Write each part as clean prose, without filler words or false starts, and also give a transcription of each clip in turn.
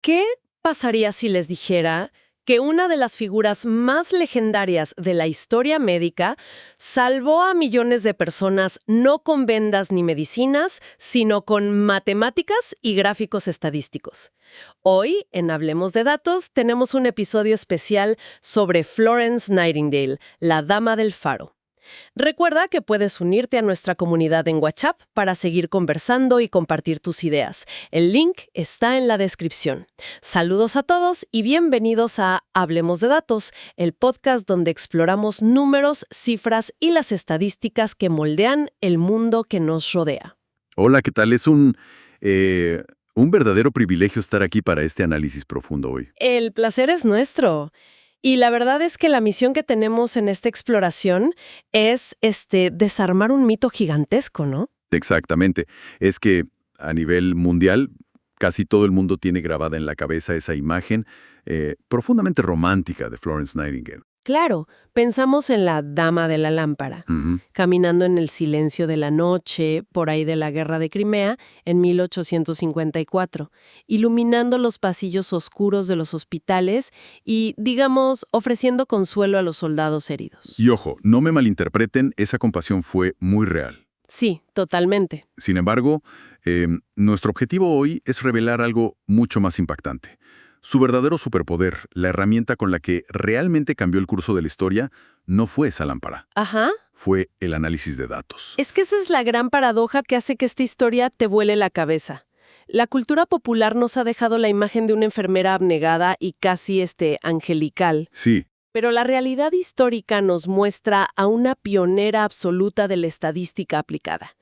¿Qué pasaría si les dijera que una de las figuras más legendarias de la historia médica salvó a millones de personas no con vendas ni medicinas, sino con matemáticas y gráficos estadísticos? Hoy, en Hablemos de Datos, tenemos un episodio especial sobre Florence Nightingale, la Dama del Faro. Recuerda que puedes unirte a nuestra comunidad en WhatsApp para seguir conversando y compartir tus ideas. El link está en la descripción. Saludos a todos y bienvenidos a Hablemos de Datos, el podcast donde exploramos números, cifras y las estadísticas que moldean el mundo que nos rodea. Hola, ¿qué tal? Es un verdadero privilegio estar aquí para este análisis profundo hoy. El placer es nuestro. Y la verdad es que la misión que tenemos en esta exploración es desarmar un mito gigantesco, ¿no? Exactamente. Es que a nivel mundial, casi todo el mundo tiene grabada en la cabeza esa imagen profundamente romántica de Florence Nightingale. Claro, pensamos en la Dama de la Lámpara, caminando en el silencio de la noche, por ahí de la Guerra de Crimea, en 1854, iluminando los pasillos oscuros de los hospitales y, digamos, ofreciendo consuelo a los soldados heridos. Y ojo, no me malinterpreten, esa compasión fue muy real. Sí, totalmente. Sin embargo, nuestro objetivo hoy es revelar algo mucho más impactante. Su verdadero superpoder, la herramienta con la que realmente cambió el curso de la historia, no fue esa lámpara. Ajá. Fue el análisis de datos. Es que esa es la gran paradoja que hace que esta historia te vuele la cabeza. La cultura popular nos ha dejado la imagen de una enfermera abnegada y casi angelical. Sí. Pero la realidad histórica nos muestra a una pionera absoluta de la estadística aplicada.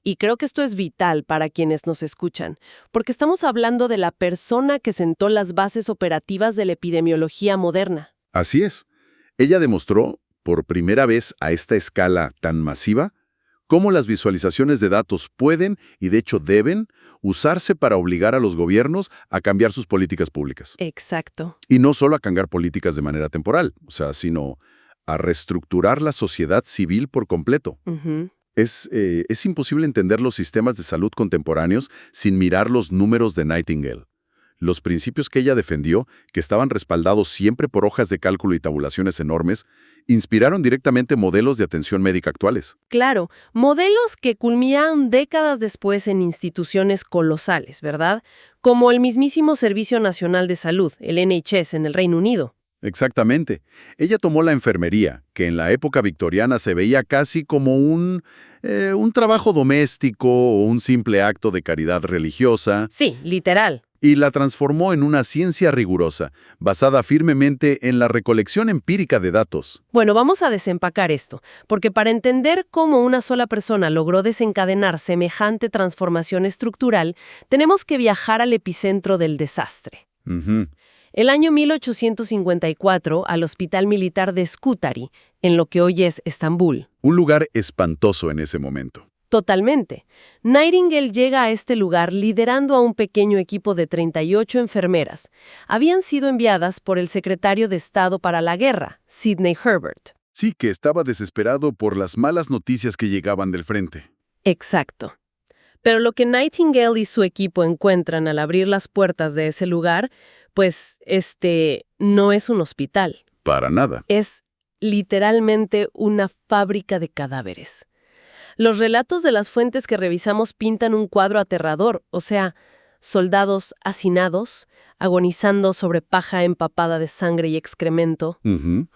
Y creo que esto es vital para quienes nos escuchan, porque estamos hablando de la persona que sentó las bases operativas de la epidemiología moderna. Así es. Ella demostró, por primera vez a esta escala tan masiva, cómo las visualizaciones de datos pueden, y de hecho deben, usarse para obligar a los gobiernos a cambiar sus políticas públicas. Exacto. Y no solo a cambiar políticas de manera temporal, sino a reestructurar la sociedad civil por completo. Es imposible entender los sistemas de salud contemporáneos sin mirar los números de Nightingale. Los principios que ella defendió, que estaban respaldados siempre por hojas de cálculo y tabulaciones enormes, inspiraron directamente modelos de atención médica actuales. Claro, modelos que culminaron décadas después en instituciones colosales, ¿verdad? Como el mismísimo Servicio Nacional de Salud, el NHS, en el Reino Unido. Exactamente. Ella tomó la enfermería, que en la época victoriana se veía casi como un trabajo doméstico o un simple acto de caridad religiosa. Sí, literal. Y la transformó en una ciencia rigurosa, basada firmemente en la recolección empírica de datos. Bueno, vamos a desempacar esto, porque para entender cómo una sola persona logró desencadenar semejante transformación estructural, tenemos que viajar al epicentro del desastre. El año 1854, al Hospital Militar de Scutari, en lo que hoy es Estambul. Un lugar espantoso en ese momento. Totalmente. Nightingale llega a este lugar liderando a un pequeño equipo de 38 enfermeras. Habían sido enviadas por el secretario de Estado para la Guerra, Sidney Herbert. Sí, que estaba desesperado por las malas noticias que llegaban del frente. Exacto. Pero lo que Nightingale y su equipo encuentran al abrir las puertas de ese lugar, pues, no es un hospital. Para nada. Es literalmente una fábrica de cadáveres. Los relatos de las fuentes que revisamos pintan un cuadro aterrador, soldados hacinados, agonizando sobre paja empapada de sangre y excremento.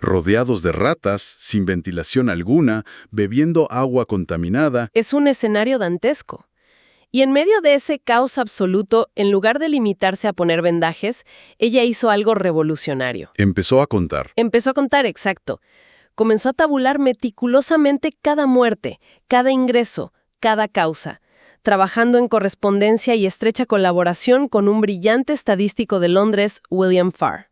Rodeados de ratas, sin ventilación alguna, bebiendo agua contaminada. Es un escenario dantesco. Y en medio de ese caos absoluto, en lugar de limitarse a poner vendajes, ella hizo algo revolucionario. Empezó a contar, exacto. Comenzó a tabular meticulosamente cada muerte, cada ingreso, cada causa, trabajando en correspondencia y estrecha colaboración con un brillante estadístico de Londres, William Farr.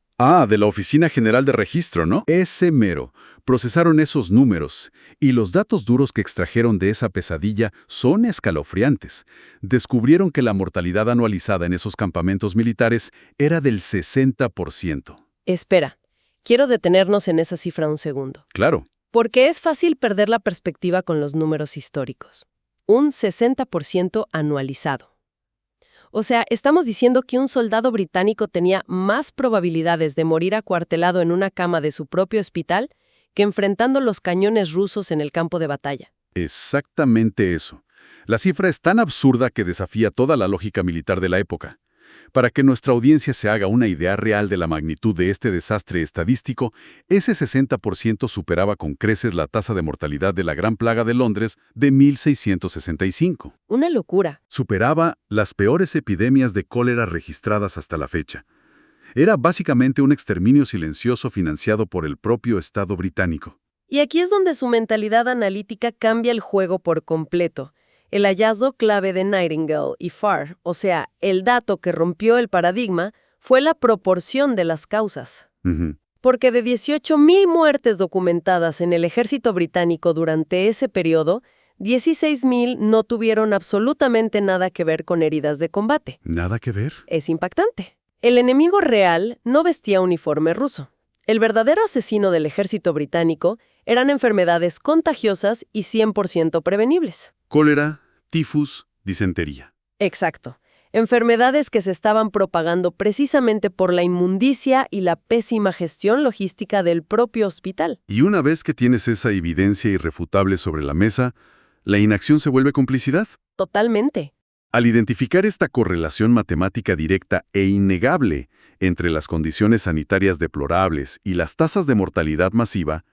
De la Oficina General de Registro, ¿no? Ese mero. Procesaron esos números, y los datos duros que extrajeron de esa pesadilla son escalofriantes. Descubrieron que la mortalidad anualizada en esos campamentos militares era del 60%. Espera, quiero detenernos en esa cifra un segundo. Claro. Porque es fácil perder la perspectiva con los números históricos. Un 60% anualizado. O sea, estamos diciendo que un soldado británico tenía más probabilidades de morir acuartelado en una cama de su propio hospital que enfrentando los cañones rusos en el campo de batalla. Exactamente eso. La cifra es tan absurda que desafía toda la lógica militar de la época. Para que nuestra audiencia se haga una idea real de la magnitud de este desastre estadístico, ese 60% superaba con creces la tasa de mortalidad de la Gran Plaga de Londres de 1665. Una locura. Superaba las peores epidemias de cólera registradas hasta la fecha. Era básicamente un exterminio silencioso financiado por el propio Estado británico. Y aquí es donde su mentalidad analítica cambia el juego por completo. El hallazgo clave de Nightingale y Farr, o sea, el dato que rompió el paradigma, fue la proporción de las causas. Porque de 18.000 muertes documentadas en el ejército británico durante ese periodo, 16.000 no tuvieron absolutamente nada que ver con heridas de combate. ¿Nada que ver? Es impactante. El enemigo real no vestía uniforme ruso. El verdadero asesino del ejército británico eran enfermedades contagiosas y 100% prevenibles. Cólera, tifus, disentería. Exacto. Enfermedades que se estaban propagando precisamente por la inmundicia y la pésima gestión logística del propio hospital. Y una vez que tienes esa evidencia irrefutable sobre la mesa, ¿la inacción se vuelve complicidad? Totalmente. Al identificar esta correlación matemática directa e innegable entre las condiciones sanitarias deplorables y las tasas de mortalidad masiva,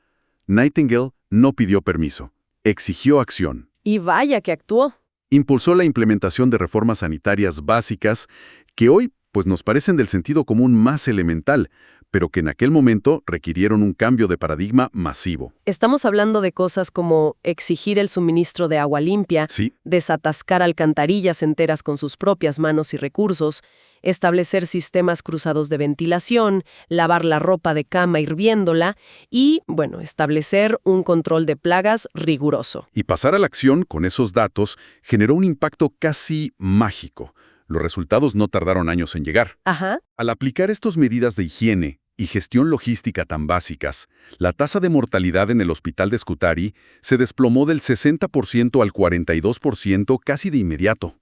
Nightingale no pidió permiso, exigió acción. Y vaya que actuó. Impulsó la implementación de reformas sanitarias básicas que hoy pues nos parecen del sentido común más elemental, pero que en aquel momento requirieron un cambio de paradigma masivo. Estamos hablando de cosas como exigir el suministro de agua limpia, Sí, desatascar alcantarillas enteras con sus propias manos y recursos, establecer sistemas cruzados de ventilación, lavar la ropa de cama hirviéndola y, bueno, establecer un control de plagas riguroso. y pasar a la acción con esos datos generó un impacto casi mágico. Los resultados no tardaron años en llegar. Ajá. Al aplicar estas medidas de higiene y gestión logística tan básicas, la tasa de mortalidad en el hospital de Scutari se desplomó del 60% al 42% casi de inmediato.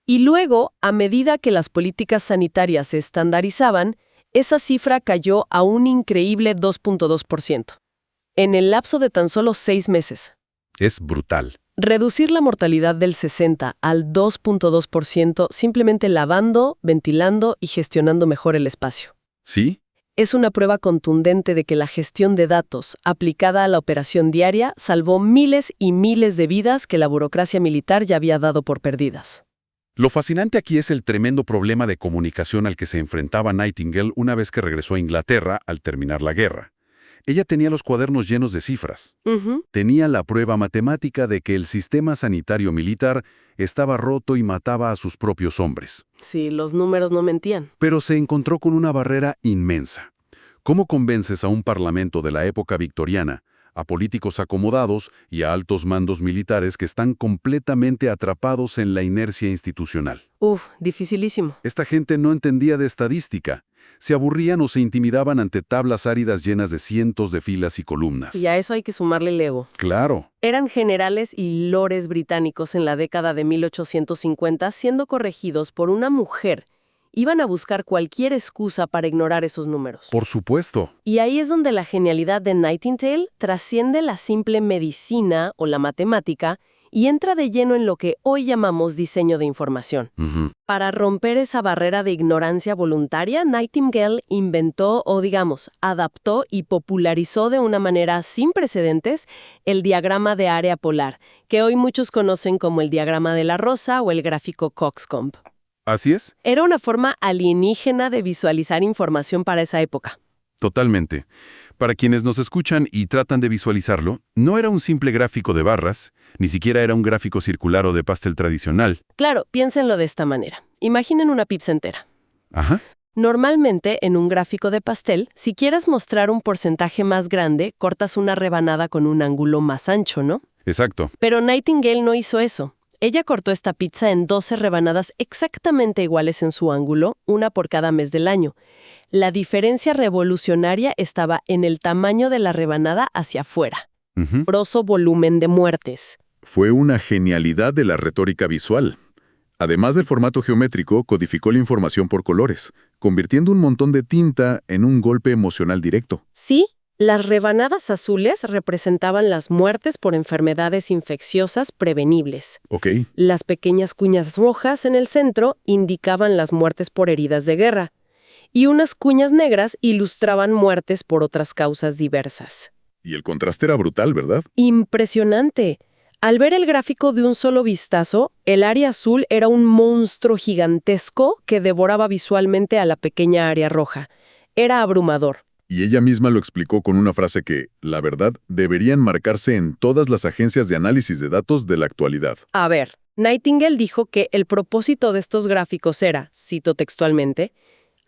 Y luego, a medida que las políticas sanitarias se estandarizaban, esa cifra cayó a un increíble 2.2%. En el lapso de tan solo 6 meses. Es brutal. Reducir la mortalidad del 60 al 2.2% simplemente lavando, ventilando y gestionando mejor el espacio. ¿Sí? Es una prueba contundente de que la gestión de datos aplicada a la operación diaria salvó miles y miles de vidas que la burocracia militar ya había dado por perdidas. Lo fascinante aquí es el tremendo problema de comunicación al que se enfrentaba Nightingale una vez que regresó a Inglaterra al terminar la guerra. Ella tenía los cuadernos llenos de cifras. Tenía la prueba matemática de que el sistema sanitario militar estaba roto y mataba a sus propios hombres. Sí, los números no mentían. Pero se encontró con una barrera inmensa. ¿Cómo convences a un parlamento de la época victoriana, a políticos acomodados y a altos mandos militares que están completamente atrapados en la inercia institucional? Dificilísimo. Esta gente no entendía de estadística. Se aburrían o se intimidaban ante tablas áridas llenas de cientos de filas y columnas. Y a eso hay que sumarle el ego. Claro. Eran generales y lores británicos en la década de 1850 siendo corregidos por una mujer. Iban a buscar cualquier excusa para ignorar esos números. Por supuesto. Y ahí es donde la genialidad de Nightingale trasciende la simple medicina o la matemática y entra de lleno en lo que hoy llamamos diseño de información. Para romper esa barrera de ignorancia voluntaria, Nightingale inventó o, digamos, adaptó y popularizó de una manera sin precedentes el diagrama de área polar, que hoy muchos conocen como el diagrama de la rosa o el gráfico Coxcomb. ¿Así es? Era una forma alienígena de visualizar información para esa época. Totalmente. Para quienes nos escuchan y tratan de visualizarlo, no era un simple gráfico de barras, ni siquiera era un gráfico circular o de pastel tradicional. Claro, piénsenlo de esta manera. Imaginen una pizza entera. Ajá. Normalmente, en un gráfico de pastel, si quieres mostrar un porcentaje más grande, cortas una rebanada con un ángulo más ancho, ¿no? Exacto. Pero Nightingale no hizo eso. Ella cortó esta pizza en 12 rebanadas exactamente iguales en su ángulo, una por cada mes del año. La diferencia revolucionaria estaba en el tamaño de la rebanada hacia afuera. Grosso volumen de muertes. Fue una genialidad de la retórica visual. Además del formato geométrico, codificó la información por colores, convirtiendo un montón de tinta en un golpe emocional directo. Sí, las rebanadas azules representaban las muertes por enfermedades infecciosas prevenibles. Ok, Las pequeñas cuñas rojas en el centro indicaban las muertes por heridas de guerra, y unas cuñas negras ilustraban muertes por otras causas diversas. y el contraste era brutal, ¿verdad? ¡Impresionante! Al ver el gráfico de un solo vistazo, el área azul era un monstruo gigantesco que devoraba visualmente a la pequeña área roja. Era abrumador. Y ella misma lo explicó con una frase que, la verdad, debería enmarcarse en todas las agencias de análisis de datos de la actualidad. A ver, Nightingale dijo que el propósito de estos gráficos era, cito textualmente,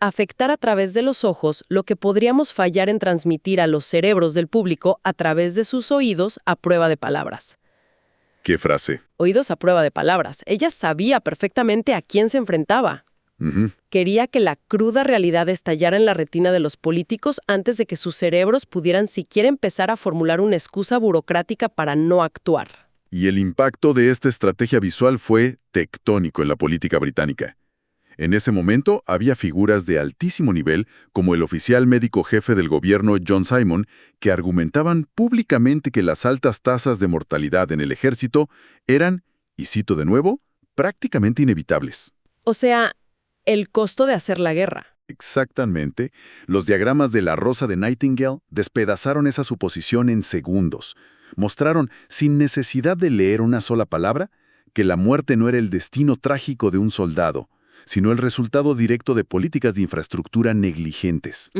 afectar a través de los ojos lo que podríamos fallar en transmitir a los cerebros del público a través de sus oídos a prueba de palabras. ¿Qué frase? Oídos a prueba de palabras. Ella sabía perfectamente a quién se enfrentaba. Ujú. Quería que la cruda realidad estallara en la retina de los políticos antes de que sus cerebros pudieran siquiera empezar a formular una excusa burocrática para no actuar. Y el impacto de esta estrategia visual fue tectónico en la política británica. En ese momento había figuras de altísimo nivel, como el oficial médico jefe del gobierno John Simon, que argumentaban públicamente que las altas tasas de mortalidad en el ejército eran, y cito de nuevo, prácticamente inevitables. O sea, el costo de hacer la guerra. Exactamente. Los diagramas de la Rosa de Nightingale despedazaron esa suposición en segundos. Mostraron, sin necesidad de leer una sola palabra, que la muerte no era el destino trágico de un soldado, sino el resultado directo de políticas de infraestructura negligentes.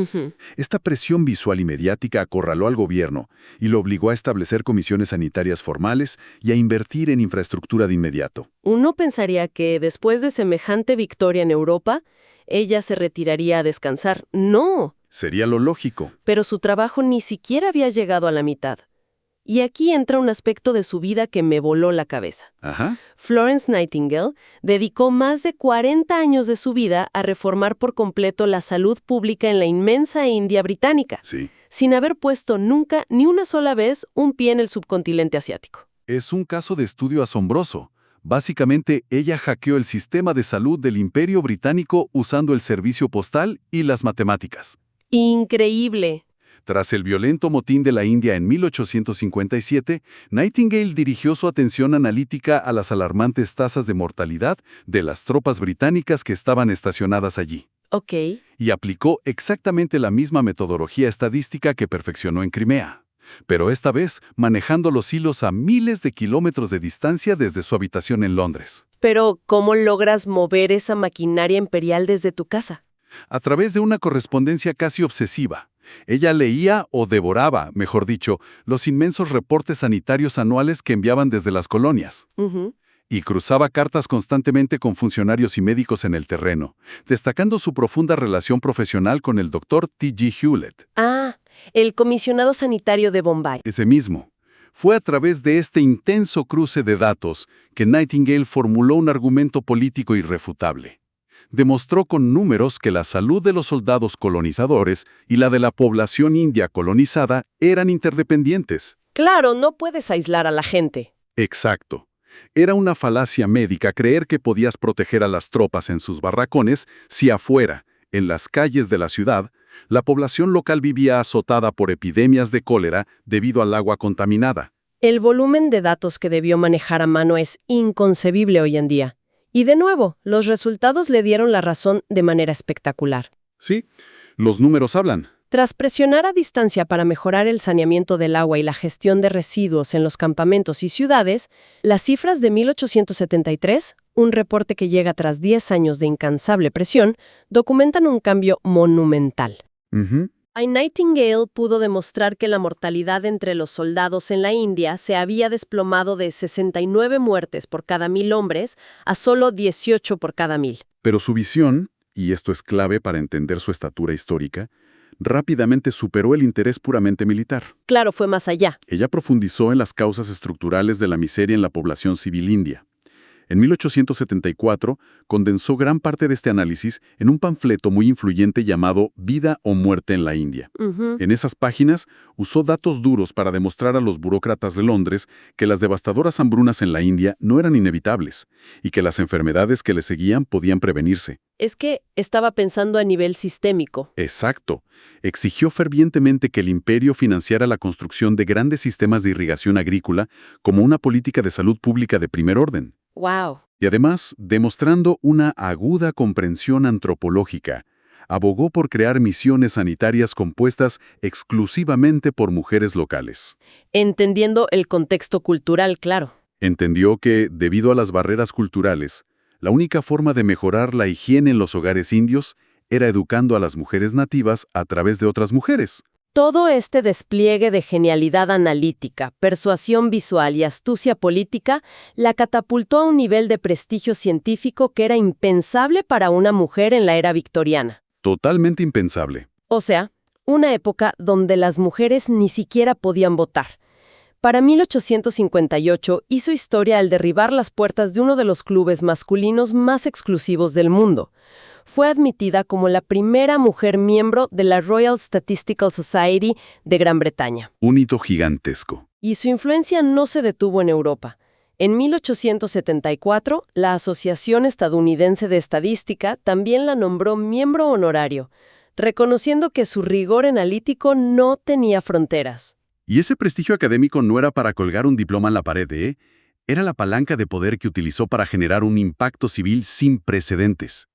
Esta presión visual y mediática acorraló al gobierno y lo obligó a establecer comisiones sanitarias formales y a invertir en infraestructura de inmediato. Uno pensaría que después de semejante victoria en Europa, ella se retiraría a descansar. ¡No! Sería lo lógico. Pero su trabajo ni siquiera había llegado a la mitad. Y aquí entra un aspecto de su vida que me voló la cabeza. Ajá. Florence Nightingale dedicó más de 40 años de su vida a reformar por completo la salud pública en la inmensa India británica, Sí. sin haber puesto nunca, ni una sola vez, un pie en el subcontinente asiático. Es un caso de estudio asombroso. Básicamente, ella hackeó el sistema de salud del Imperio Británico usando el servicio postal y las matemáticas. Increíble. Tras el violento motín de la India en 1857, Nightingale dirigió su atención analítica a las alarmantes tasas de mortalidad de las tropas británicas que estaban estacionadas allí. Ok. Y aplicó exactamente la misma metodología estadística que perfeccionó en Crimea, pero esta vez manejando los hilos a miles de kilómetros de distancia desde su habitación en Londres. Pero, ¿cómo logras mover esa maquinaria imperial desde tu casa? A través de una correspondencia casi obsesiva. Ella leía o devoraba, mejor dicho, los inmensos reportes sanitarios anuales que enviaban desde las colonias. Y cruzaba cartas constantemente con funcionarios y médicos en el terreno, destacando su profunda relación profesional con el Dr. T.G. Hewlett. Ah, el comisionado sanitario de Bombay. Ese mismo. Fue a través de este intenso cruce de datos que Nightingale formuló un argumento político irrefutable. Demostró con números que la salud de los soldados colonizadores y la de la población india colonizada eran interdependientes. Claro, no puedes aislar a la gente. Exacto. Era una falacia médica creer que podías proteger a las tropas en sus barracones si afuera, en las calles de la ciudad, la población local vivía azotada por epidemias de cólera debido al agua contaminada. El volumen de datos que debió manejar a mano es inconcebible hoy en día. Y de nuevo, los resultados le dieron la razón de manera espectacular. Sí, los números hablan. Tras presionar a distancia para mejorar el saneamiento del agua y la gestión de residuos en los campamentos y ciudades, las cifras de 1873, un reporte que llega tras 10 años de incansable presión, documentan un cambio monumental. Nightingale pudo demostrar que la mortalidad entre los soldados en la India se había desplomado de 69 muertes por cada 1000 hombres a solo 18 por cada 1000. Pero su visión, y esto es clave para entender su estatura histórica, rápidamente superó el interés puramente militar. Claro, fue más allá. Ella profundizó en las causas estructurales de la miseria en la población civil india. En 1874, condensó gran parte de este análisis en un panfleto muy influyente llamado Vida o muerte en la India. En esas páginas, usó datos duros para demostrar a los burócratas de Londres que las devastadoras hambrunas en la India no eran inevitables y que las enfermedades que le seguían podían prevenirse. Es que estaba pensando a nivel sistémico. Exacto. Exigió fervientemente que el imperio financiara la construcción de grandes sistemas de irrigación agrícola como una política de salud pública de primer orden. ¡Wow! Y además, demostrando una aguda comprensión antropológica, abogó por crear misiones sanitarias compuestas exclusivamente por mujeres locales. Entendiendo el contexto cultural, claro. Entendió que, debido a las barreras culturales, la única forma de mejorar la higiene en los hogares indios era educando a las mujeres nativas a través de otras mujeres. Todo este despliegue de genialidad analítica, persuasión visual y astucia política la catapultó a un nivel de prestigio científico que era impensable para una mujer en la era victoriana. Totalmente impensable. O sea, una época donde las mujeres ni siquiera podían votar. Para 1858 hizo historia al derribar las puertas de uno de los clubes masculinos más exclusivos del mundo. Fue admitida como la primera mujer miembro de la Royal Statistical Society de Gran Bretaña. Un hito gigantesco. Y su influencia no se detuvo en Europa. En 1874, la Asociación Estadounidense de Estadística también la nombró miembro honorario, reconociendo que su rigor analítico no tenía fronteras. Y ese prestigio académico no era para colgar un diploma en la pared, ¿eh? Era la palanca de poder que utilizó para generar un impacto civil sin precedentes.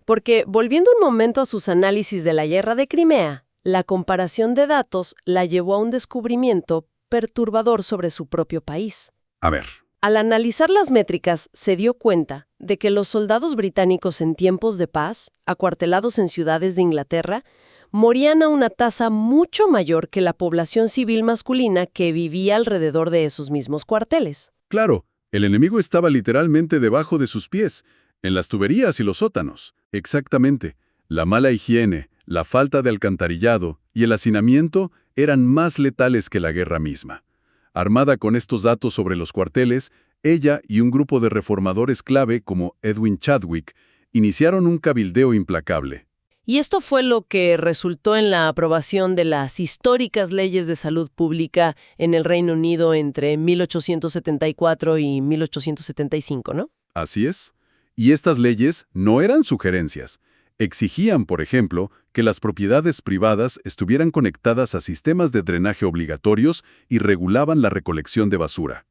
Porque, volviendo un momento a sus análisis de la guerra de Crimea, la comparación de datos la llevó a un descubrimiento perturbador sobre su propio país. A ver. Al analizar las métricas, se dio cuenta de que los soldados británicos en tiempos de paz, acuartelados en ciudades de Inglaterra, morían a una tasa mucho mayor que la población civil masculina que vivía alrededor de esos mismos cuarteles. Claro, el enemigo estaba literalmente debajo de sus pies, en las tuberías y los sótanos. Exactamente. La mala higiene, la falta de alcantarillado y el hacinamiento eran más letales que la guerra misma. Armada con estos datos sobre los cuarteles, ella y un grupo de reformadores clave como Edwin Chadwick iniciaron un cabildeo implacable. Y esto fue lo que resultó en la aprobación de las históricas leyes de salud pública en el Reino Unido entre 1874 y 1875, ¿no? Así es. Y estas leyes no eran sugerencias. Exigían, por ejemplo, que las propiedades privadas estuvieran conectadas a sistemas de drenaje obligatorios y regulaban la recolección de basura.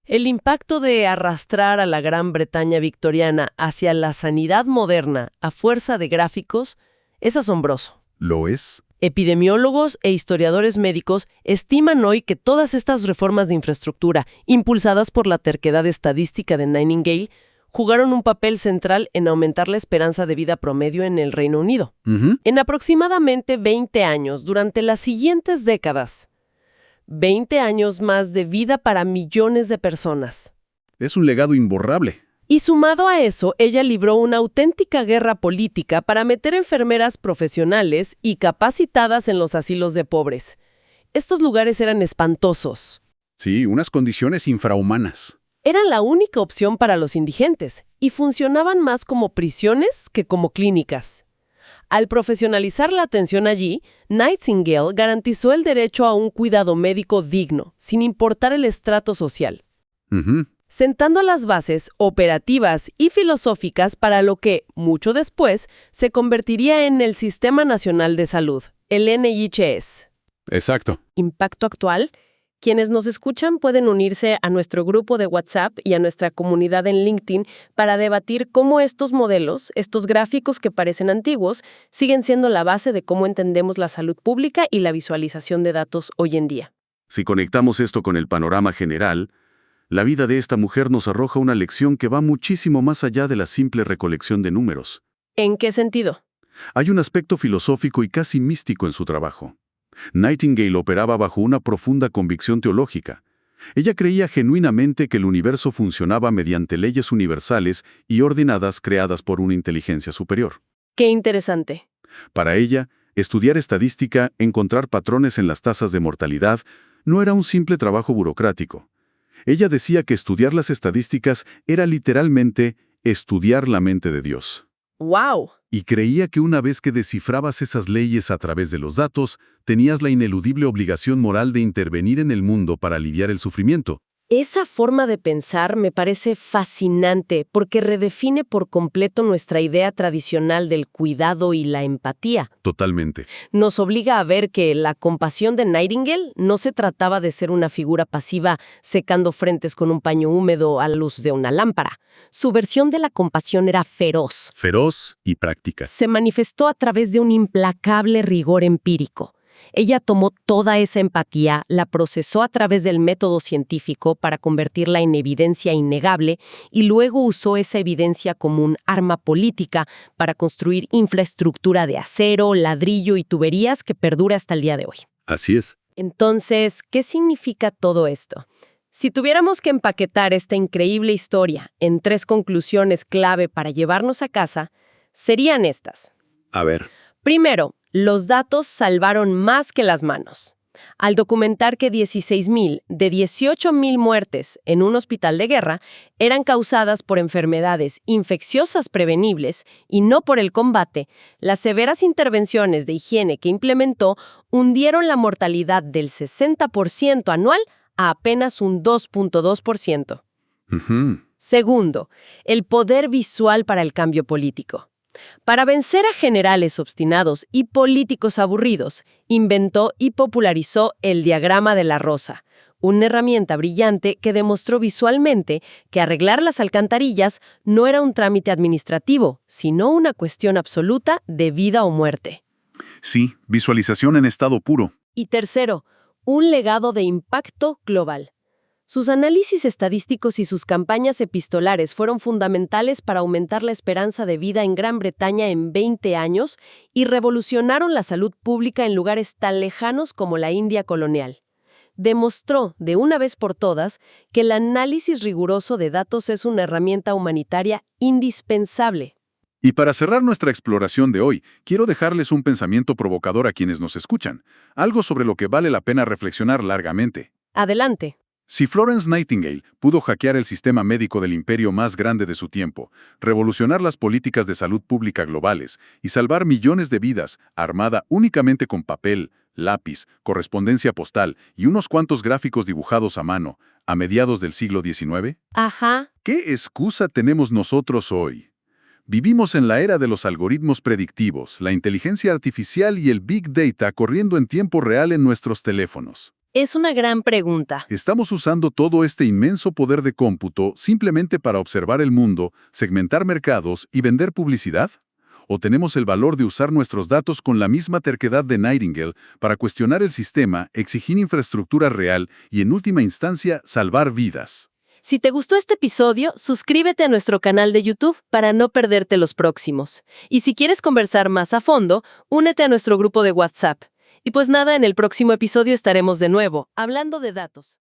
El impacto de arrastrar a la Gran Bretaña victoriana hacia la sanidad moderna a fuerza de gráficos es asombroso. ¿Lo es? Epidemiólogos e historiadores médicos estiman hoy que todas estas reformas de infraestructura, impulsadas por la terquedad estadística de Nightingale, jugaron un papel central en aumentar la esperanza de vida promedio en el Reino Unido. En aproximadamente 20 años, durante las siguientes décadas, 20 años más de vida para millones de personas. Es un legado imborrable. Y sumado a eso, ella libró una auténtica guerra política para meter enfermeras profesionales y capacitadas en los asilos de pobres. Estos lugares eran espantosos. Sí, unas condiciones infrahumanas. Eran la única opción para los indigentes y funcionaban más como prisiones que como clínicas. Al profesionalizar la atención allí, Nightingale garantizó el derecho a un cuidado médico digno, sin importar el estrato social. Sentando las bases operativas y filosóficas para lo que, mucho después, se convertiría en el Sistema Nacional de Salud, el NHS. Exacto. Impacto actual. Quienes nos escuchan pueden unirse a nuestro grupo de WhatsApp y a nuestra comunidad en LinkedIn para debatir cómo estos modelos, estos gráficos que parecen antiguos, siguen siendo la base de cómo entendemos la salud pública y la visualización de datos hoy en día. Si conectamos esto con el panorama general, la vida de esta mujer nos arroja una lección que va muchísimo más allá de la simple recolección de números. ¿En qué sentido? Hay un aspecto filosófico y casi místico en su trabajo. Nightingale operaba bajo una profunda convicción teológica. Ella creía genuinamente que el universo funcionaba mediante leyes universales y ordenadas creadas por una inteligencia superior. ¡Qué interesante! Para ella, estudiar estadística, encontrar patrones en las tasas de mortalidad, no era un simple trabajo burocrático. Ella decía que estudiar las estadísticas era literalmente estudiar la mente de Dios. ¡Wow! Y creía que una vez que descifrabas esas leyes a través de los datos, tenías la ineludible obligación moral de intervenir en el mundo para aliviar el sufrimiento. Esa forma de pensar me parece fascinante porque redefine por completo nuestra idea tradicional del cuidado y la empatía. Totalmente. Nos obliga a ver que la compasión de Nightingale no se trataba de ser una figura pasiva secando frentes con un paño húmedo a la luz de una lámpara. Su versión de la compasión era feroz. Feroz y práctica. Se manifestó a través de un implacable rigor empírico. Ella tomó toda esa empatía, la procesó a través del método científico para convertirla en evidencia innegable y luego usó esa evidencia como un arma política para construir infraestructura de acero, ladrillo y tuberías que perdura hasta el día de hoy. Así es. Entonces, ¿qué significa todo esto? Si tuviéramos que empaquetar esta increíble historia en 3 conclusiones clave para llevarnos a casa, serían estas. A ver. Primero, los datos salvaron más que las manos. Al documentar que 16,000 de 18,000 muertes en un hospital de guerra eran causadas por enfermedades infecciosas prevenibles y no por el combate, las severas intervenciones de higiene que implementó hundieron la mortalidad del 60% anual a apenas un 2.2%. Segundo, el poder visual para el cambio político. Para vencer a generales obstinados y políticos aburridos, inventó y popularizó el diagrama de la rosa, una herramienta brillante que demostró visualmente que arreglar las alcantarillas no era un trámite administrativo, sino una cuestión absoluta de vida o muerte. Sí, visualización en estado puro. Y tercero, un legado de impacto global. Sus análisis estadísticos y sus campañas epistolares fueron fundamentales para aumentar la esperanza de vida en Gran Bretaña en 20 años y revolucionaron la salud pública en lugares tan lejanos como la India colonial. Demostró, de una vez por todas, que el análisis riguroso de datos es una herramienta humanitaria indispensable. Y para cerrar nuestra exploración de hoy, quiero dejarles un pensamiento provocador a quienes nos escuchan, algo sobre lo que vale la pena reflexionar largamente. Adelante. Si Florence Nightingale pudo hackear el sistema médico del imperio más grande de su tiempo, revolucionar las políticas de salud pública globales y salvar millones de vidas armada únicamente con papel, lápiz, correspondencia postal y unos cuantos gráficos dibujados a mano, a mediados del siglo XIX, Ajá. ¿qué excusa tenemos nosotros hoy? Vivimos en la era de los algoritmos predictivos, la inteligencia artificial y el Big Data corriendo en tiempo real en nuestros teléfonos. Es una gran pregunta. ¿Estamos usando todo este inmenso poder de cómputo simplemente para observar el mundo, segmentar mercados y vender publicidad? ¿O tenemos el valor de usar nuestros datos con la misma terquedad de Nightingale para cuestionar el sistema, exigir infraestructura real y, en última instancia, salvar vidas? Si te gustó este episodio, suscríbete a nuestro canal de YouTube para no perderte los próximos. Y si quieres conversar más a fondo, únete a nuestro grupo de WhatsApp. Y pues nada, en el próximo episodio estaremos de nuevo, hablando de datos.